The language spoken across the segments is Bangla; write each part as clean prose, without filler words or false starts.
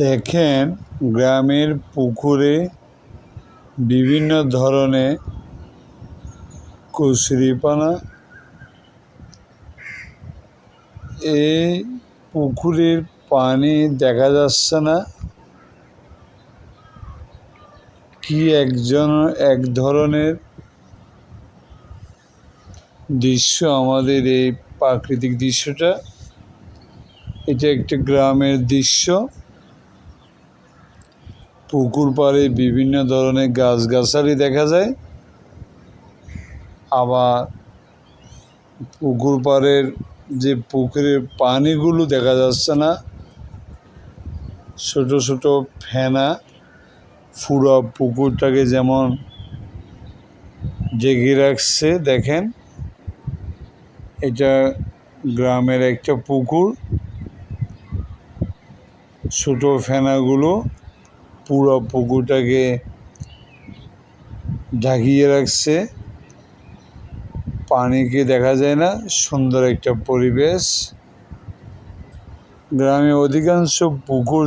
দেখেন, গ্রামের পুকুরে বিভিন্ন ধরনের কচুরিপানা। এই পুকুরের পানি দেখা যাচ্ছে না, কি এক ধরনের দৃশ্য। আমাদের এই প্রাকৃতিক দৃশ্যটা, এটা একটা গ্রামের দৃশ্য। পুকুর পাড়ে বিভিন্ন ধরনের গাছগাছালি দেখা যায়। আবার পুকুর পাড়ের যে পুকুরের পানিগুলো দেখা যাচ্ছে না, ছোট ছোট ফেনা পুরো পুকুরটাকে যেমন জেগে রাখছে। দেখেন, এটা গ্রামের একটা পুকুর। ছোট ফেনাগুলো পুরো পুকুরটাকে ঢাকিয়ে রাখছে, পানিকে দেখা যায় না। সুন্দর একটা পরিবেশ। গ্রামে অধিকাংশ পুকুর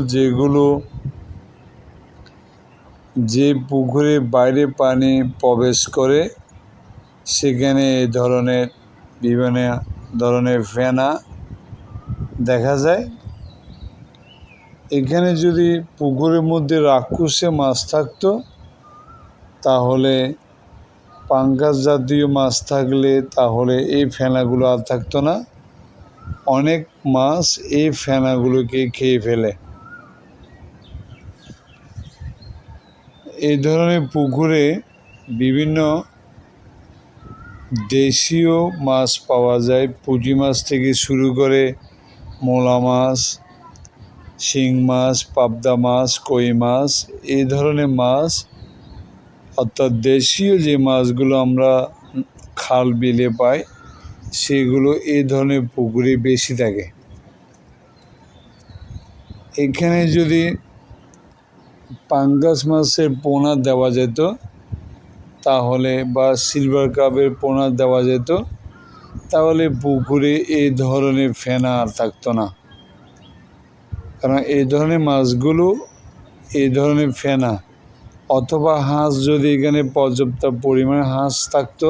যে পুকুরে বাইরে পানি প্রবেশ করে, সেখানে এই ধরনের বিভিন্ন ধরনের ফেনা দেখা যায়। এখানে যদি পুকুরের মধ্যে রাক্ষসে মাছ থাকতো, তাহলে পাঙ্গাস জাতীয় মাছ থাকলে তাহলে এই ফেনাগুলো আর থাকতো না। অনেক মাছ এই ফেনাগুলোকে খেয়ে ফেলে। এই ধরনের পুকুরে বিভিন্ন দেশীয় মাছ পাওয়া যায়। পুঁটি মাছ থেকে শুরু করে মোলা মাছ, শিং মাছ, পাবদা মাছ, কই মাছ, এই ধরনের মাছ, অর্থাৎ দেশীয় যে মাছগুলো আমরা খাল বিলে পাই, সেগুলো এই ধরনের পুকুরে বেশি থাকে। এখানে যদি পাঙ্গাস মাছের পোনা দেওয়া যেত, তাহলে বা সিলভার কাপের পোনা দেওয়া যেত, তাহলে পুকুরে এই ধরনের ফেনা আর থাকতো না। কারণ এই ধরনের মাছগুলো, এই ধরনের ফেনা, অথবা হাঁস, যদি এখানে পর্যাপ্ত পরিমাণে হাঁস থাকতো,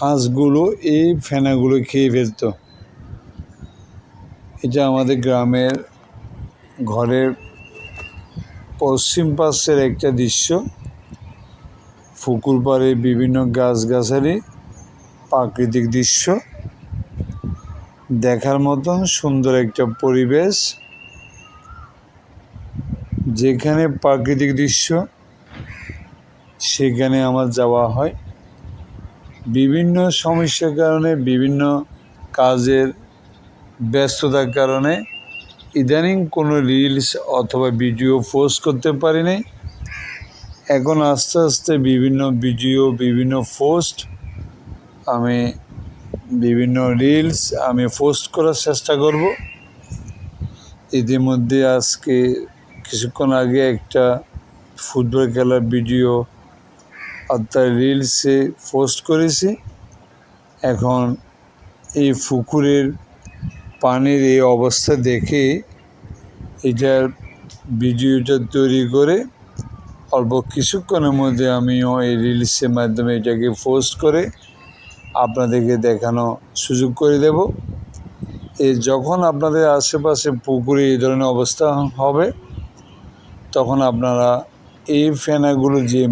হাঁসগুলো এই ফেনাগুলো খেয়ে ফেলত। এটা আমাদের গ্রামের ঘরের পশ্চিম পাশের একটা দৃশ্য। পুকুর পাড়ে বিভিন্ন গাছগাছালি, প্রাকৃতিক দৃশ্য দেখার মতন সুন্দর একটা পরিবেশ। যেখানে প্রাকৃতিক দৃশ্য, সেখানে আমার যাওয়া হয়। বিভিন্ন সমস্যার কারণে, বিভিন্ন কাজের ব্যস্ততার কারণে ইদানিং কোনো রিলস অথবা ভিডিও পোস্ট করতে পারি নাই। এখন আস্তে আস্তে বিভিন্ন ভিডিও, বিভিন্ন পোস্ট, বিভিন্ন রিলস আমি পোস্ট করার চেষ্টা করব। ইতিমধ্যে আজকে কিছুক্ষণ আগে একটা ফুটবল খেলার ভিডিও অর্থাৎ রিলসে পোস্ট করেছি। এখন এই পুকুরের পানির এই অবস্থা দেখে এটার ভিডিওটা তৈরি করে অল্প কিছুক্ষণের মধ্যে আমিও এই রিলসের মাধ্যমে এটাকে পোস্ট করে আপনাদেরকে দেখানো সুযোগ করে দেব। যখন আপনাদের আশেপাশে পুকুরে এই ধরনের অবস্থা হবে, তখন আপনারা এই ফেনাগুলো যে